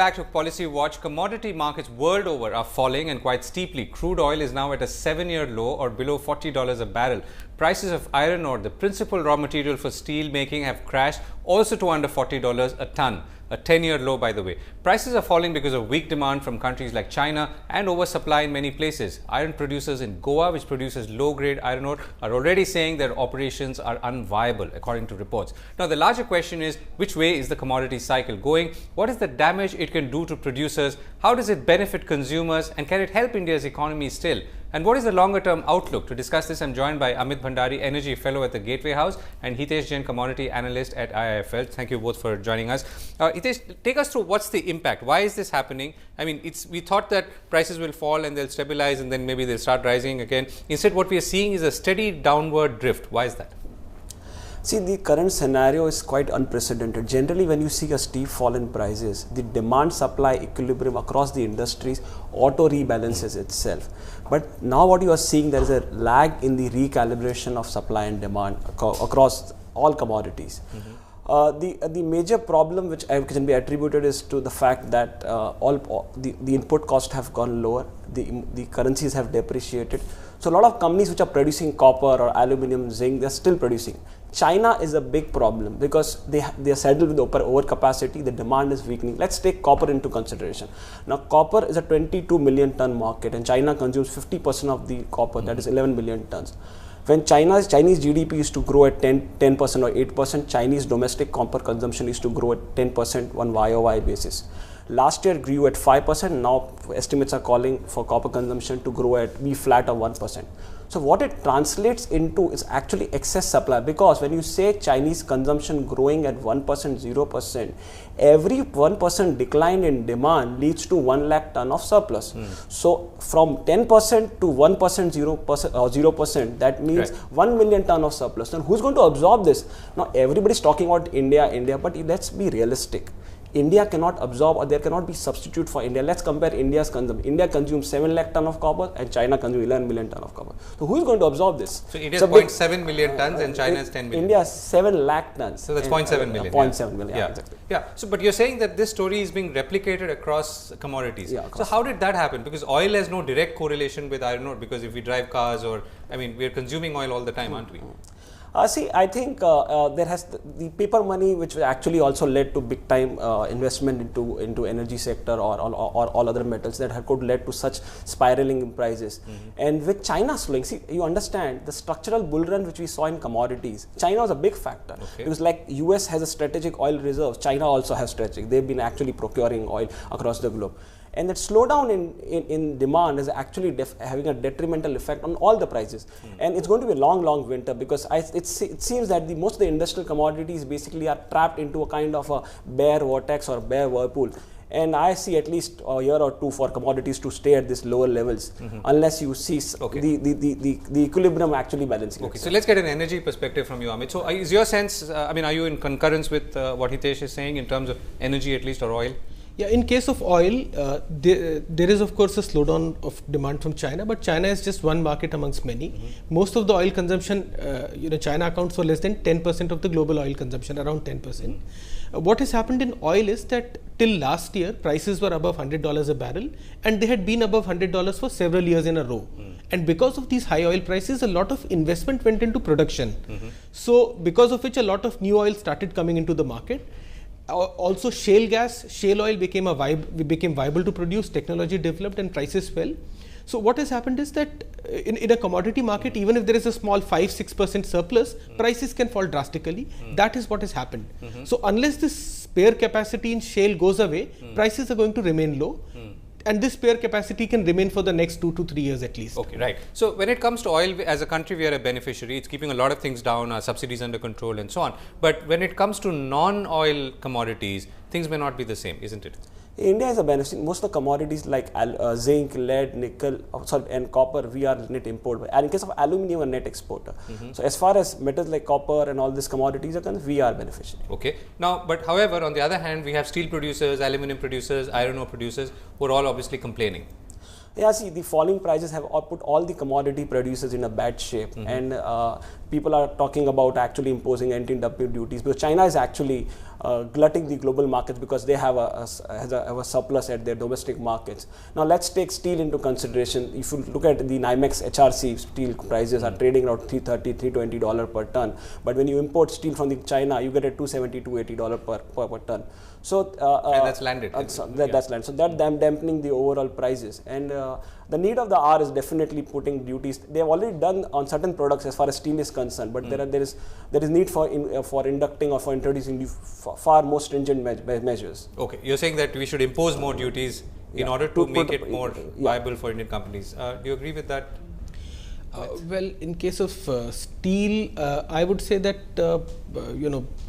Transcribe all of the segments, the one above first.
Back to Policy Watch. Commodity markets world over are falling and quite steeply. Crude oil is now at a 7-year low or below $40 a barrel. Prices of iron ore, the principal raw material for steel making, have crashed also to under $40 a ton. A 10-year low, by the way. Prices are falling because of weak demand from countries like China and oversupply in many places. Iron producers in Goa, which produces low-grade iron ore, are already saying their operations are unviable, according to reports. Now, the larger question is, which way is the commodity cycle going? What is the damage it can do to producers? How does it benefit consumers? And can it help India's economy still? And what is the longer-term outlook? To discuss this, I'm joined by Amit Bhandari, Energy Fellow at the Gateway House, and Hitesh Jain, Commodity Analyst at IIFL. Thank you both for joining us. Hitesh, take us through what's the impact? Why is this happening? I mean, we thought that prices will fall and they'll stabilize and then maybe they'll start rising again. Instead, what we are seeing is a steady downward drift. Why is that? See, the current scenario is quite unprecedented. Generally, when you see a steep fall in prices, the demand-supply equilibrium across the industries auto-rebalances itself. But now what you are seeing, there is a lag in the recalibration of supply and demand across all commodities. The major problem which can be attributed is to the fact that the input costs have gone lower, the currencies have depreciated. So a lot of companies which are producing copper or aluminum, zinc, they are still producing. China is a big problem because they are saddled with overcapacity, the demand is weakening. Let's take copper into consideration. Now, copper is a 22 million ton market and China consumes 50% of the copper, that is 11 million tons. When Chinese GDP used to grow at 10% or 8%, Chinese domestic copper consumption used to grow at 10% on YOY basis. Last year grew at 5%, now estimates are calling for copper consumption to be flat or 1%. So what it translates into is actually excess supply, because when you say Chinese consumption growing at 1%, 0%, every 1% decline in demand leads to 1 lakh ton of surplus. So from 10% to 1%, 0%, that means 1 million ton of surplus. Then who's going to absorb this? Now everybody's talking about India, but let's be realistic. India cannot absorb, or there cannot be substitute for India. Let's compare India's consumption. India consumes 7 lakh ton of copper and China consumes 11 million ton of copper. So who is going to absorb this? So India is 0.7 million tons and China is 10 million. India is 7 lakh tons. So that's 0.7 million. 0.7 million, yeah, exactly. Yeah. So, but you're saying that this story is being replicated across commodities. Yeah, so how did that happen? Because oil has no direct correlation with iron ore, because if we drive cars or, I mean, we're consuming oil all the time, aren't we? See, I think there has the paper money, which actually also led to big time investment into energy sector or all other metals, that could lead to such spiraling in prices. And with China slowing, see, you understand the structural bull run which we saw in commodities. China was a big factor. Because like US has a strategic oil reserves, China also has strategic. They've been actually procuring oil across the globe. And that slowdown in demand is actually having a detrimental effect on all the prices. And it's going to be a long winter, because it seems that most of the industrial commodities basically are trapped into a kind of a bear vortex or bear whirlpool. And I see at least a year or two for commodities to stay at these lower levels, unless you see the equilibrium actually balancing. Okay, so let's get an energy perspective from you, Amit. So is your sense, I mean, are you in concurrence with what Hitesh is saying in terms of energy at least, or oil? Yeah, in case of oil, there is of course a slowdown of demand from China, but China is just one market amongst many. Most of the oil consumption, China accounts for less than 10% of the global oil consumption, around 10%. What has happened in oil is that till last year, prices were above $100 a barrel, and they had been above $100 for several years in a row. And because of these high oil prices, a lot of investment went into production. So because of which a lot of new oil started coming into the market. Also shale oil became viable to produce, technology developed and prices fell. So what has happened is that in a commodity market, even if there is a small 5-6% surplus, prices can fall drastically. That is what has happened. So unless this spare capacity in shale goes away, prices are going to remain low. And this spare capacity can remain for the next 2 to 3 years at least. Okay, right. So when it comes to oil, as a country, we are a beneficiary. It's keeping a lot of things down, our subsidies under control and so on. But when it comes to non-oil commodities, things may not be the same, isn't it? India is a beneficiary. Most of the commodities like zinc, lead, nickel, and copper, we are net importer. And in case of aluminum, we are net exporter. So as far as metals like copper and all these commodities are concerned, we are beneficiary. Okay. Now, but however, on the other hand, we have steel producers, aluminum producers, iron ore producers who are all obviously complaining. Yeah, see, the falling prices have put all the commodity producers in a bad shape, and people are talking about actually imposing anti-dumping duties, because China is actually glutting the global markets because they have a surplus at their domestic markets. Now let's take steel into consideration. If you look at the NYMEX HRC steel prices are trading around $330, $320 per ton, but when you import steel from China, you get at $270, $280 per ton. So and that's landed. That's landed. So that dampening the overall prices, and the need of the hour is definitely putting duties. They have already done on certain products as far as steel is concerned, but there is need for inducting or for introducing far more stringent measures. Okay, you're saying that we should impose more duties in order to make it more viable for Indian companies. Do you agree with that? Well, in case of steel, I would say that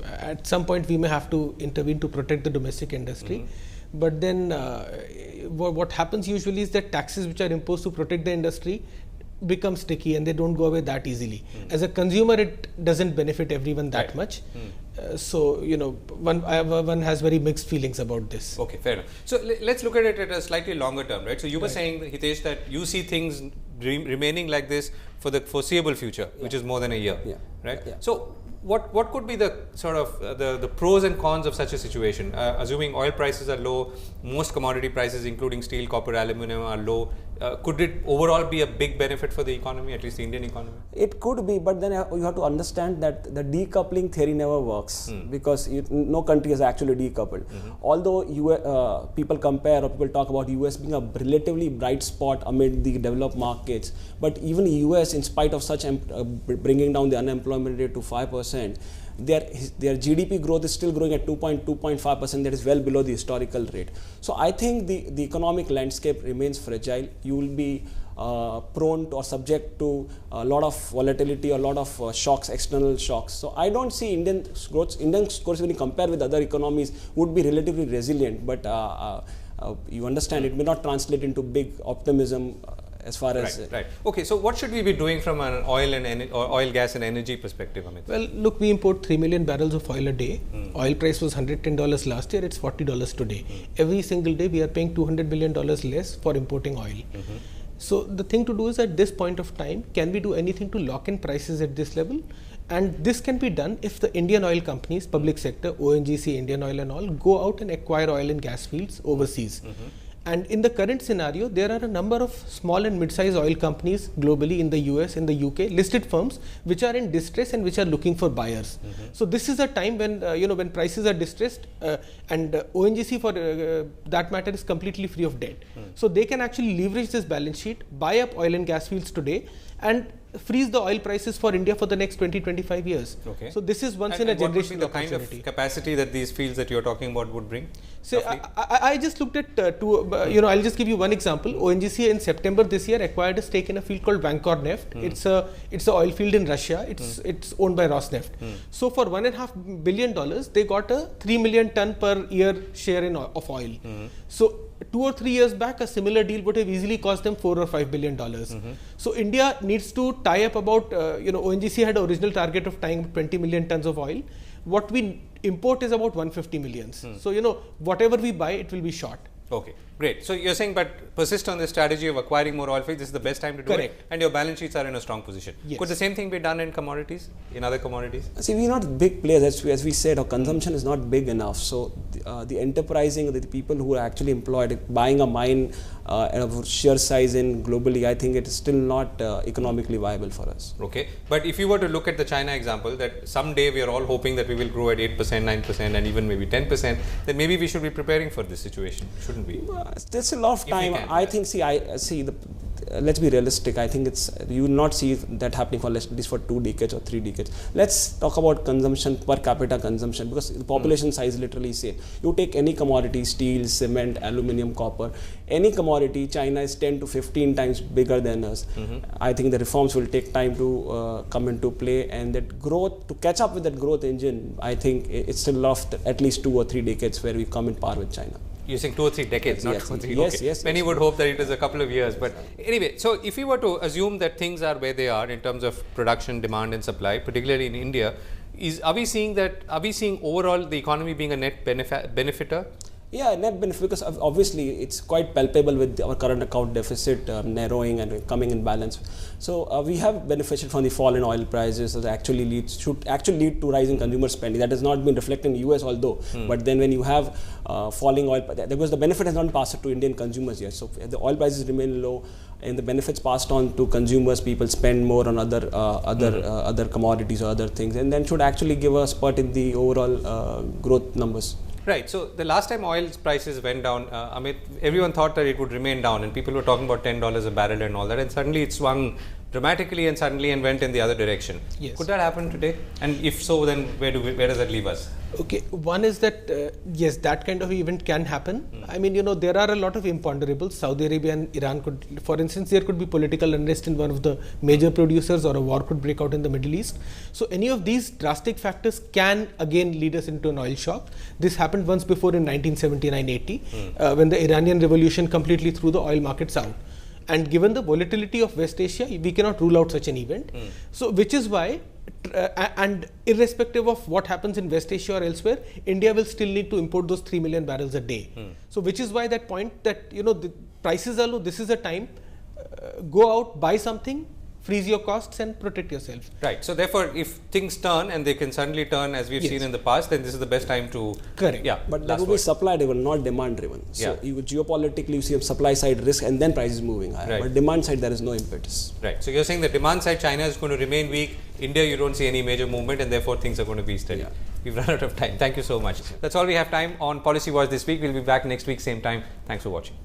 at some point we may have to intervene to protect the domestic industry. But then what happens usually is that taxes which are imposed to protect the industry become sticky and they don't go away that easily. As a consumer, it doesn't benefit everyone that much. So, one has very mixed feelings about this. Okay, fair enough. So, let's look at it at a slightly longer term, right? So, you were saying, Hitesh, that you see things remaining like this for the foreseeable future, which is more than a year, right? So, what could be the sort of the pros and cons of such a situation? Assuming oil prices are low, most commodity prices, including steel, copper, aluminum, are low. Could it overall be a big benefit for the economy, at least the Indian economy? It could be, but then you have to understand that the decoupling theory never works because no country is actually decoupled. Although people compare or people talk about US being a relatively bright spot amid the developed markets, but even US, in spite of such bringing down the unemployment rate to 5%, their GDP growth is still growing at 2.5%. That is well below the historical rate. So I think the economic landscape remains fragile. You will be prone to or subject to a lot of volatility, a lot of shocks, external shocks. So I don't see Indian growth when you compare with other economies would be relatively resilient. But you understand it may not translate into big optimism. As far as right. Okay, so what should we be doing from an oil, gas and energy perspective, Amit? Well, look, we import 3 million barrels of oil a day. Oil price was $110 last year, it's $40 today. Every single day we are paying $200 billion less for importing oil. So the thing to do is, at this point of time, can we do anything to lock in prices at this level? And this can be done if the Indian oil companies, public sector, ONGC, Indian Oil and all, go out and acquire oil and gas fields overseas. And in the current scenario, there are a number of small and mid-sized oil companies globally in the US, in the UK, listed firms which are in distress and which are looking for buyers. So this is a time when when prices are distressed, and ONGC for that matter is completely free of debt. So they can actually leverage this balance sheet, buy up oil and gas fields today, and freeze the oil prices for India for the next 20-25 years. Okay. So this is once in a generation opportunity. What would be the kind of capacity that these fields that you're talking about would bring? So I just looked at I'll just give you one example. ONGC in September this year acquired a stake in a field called Vankor Neft. It's a oil field in Russia. It's owned by Rosneft. So for $1.5 billion, they got a 3 million ton per year share of oil. So 2 or 3 years back, a similar deal would have easily cost them $4 or $5 billion. So India needs to tie up about, ONGC had an original target of tying 20 million tons of oil. What we import is about 150 millions. So, whatever we buy, it will be short. Okay, great. So you're saying, but persist on the strategy of acquiring more oil fields. This is the best time to do it, and your balance sheets are in a strong position. Yes. Could the same thing be done in commodities, in other commodities? See, we're not big players. As we said, our consumption is not big enough. So the enterprising, the people who are actually employed, buying a mine of sheer size in globally, I think it is still not economically viable for us. Okay, but if you were to look at the China example, that someday we are all hoping that we will grow at 8%, 9%, and even maybe 10%, then maybe we should be preparing for this situation, shouldn't we? There's a lot of time. I think. Let's be realistic. I think you will not see that happening for at least for 2 decades or 3 decades. Let's talk about consumption, per capita consumption, because the population size literally same. You take any commodity, steel, cement, aluminium, copper, any commodity, China is 10 to 15 times bigger than us. I think the reforms will take time to come into play, and that growth, to catch up with that growth engine, I think it's still lost at least 2 or 3 decades where we come in par with China. You're saying 2 or 3 decades, not 2 or 3. Yes, okay. yes. Many would hope that it is a couple of years. But anyway, so if you were to assume that things are where they are in terms of production, demand and supply, particularly in India, are we seeing overall the economy being a net benefiter? Yeah, net benefit, because obviously it's quite palpable with our current account deficit narrowing and coming in balance. So we have benefited from the fall in oil prices that should actually lead to rising consumer spending. That has not been reflected in the US, although. But then when you have falling oil, because the benefit has not passed to Indian consumers yet. So the oil prices remain low, and the benefits passed on to consumers, people spend more on other commodities or other things, and then should actually give a spurt in the overall growth numbers. Right. So the last time oil prices went down, Amit, everyone thought that it would remain down, and people were talking about $10 a barrel and all that, and suddenly it swung dramatically and went in the other direction. Yes. Could that happen today? And if so, then where does that leave us? Okay, one is that yes, that kind of event can happen. I mean, there are a lot of imponderables. Saudi Arabia and Iran could, for instance, there could be political unrest in one of the major producers, or a war could break out in the Middle East. So any of these drastic factors can again lead us into an oil shock. This happened once before in 1979-80 when the Iranian revolution completely threw the oil markets out. And given the volatility of West Asia, we cannot rule out such an event. So which is why, and irrespective of what happens in West Asia or elsewhere, India will still need to import those 3 million barrels a day. So which is why that point that, the prices are low, this is a time, go out, buy something, freeze your costs and protect yourself. Right. So therefore, if things turn, and they can suddenly turn as we've seen in the past, then this is the best time to... Correct. Yeah. But that will be supply driven, not demand driven. So geopolitically, you see a supply side risk and then prices moving higher. Right. But demand side, there is no impetus. Right. So you're saying the demand side, China is going to remain weak. India, you don't see any major movement, and therefore things are going to be steady. We've run out of time. Thank you so much. That's all we have time on Policy Watch this week. We'll be back next week, same time. Thanks for watching.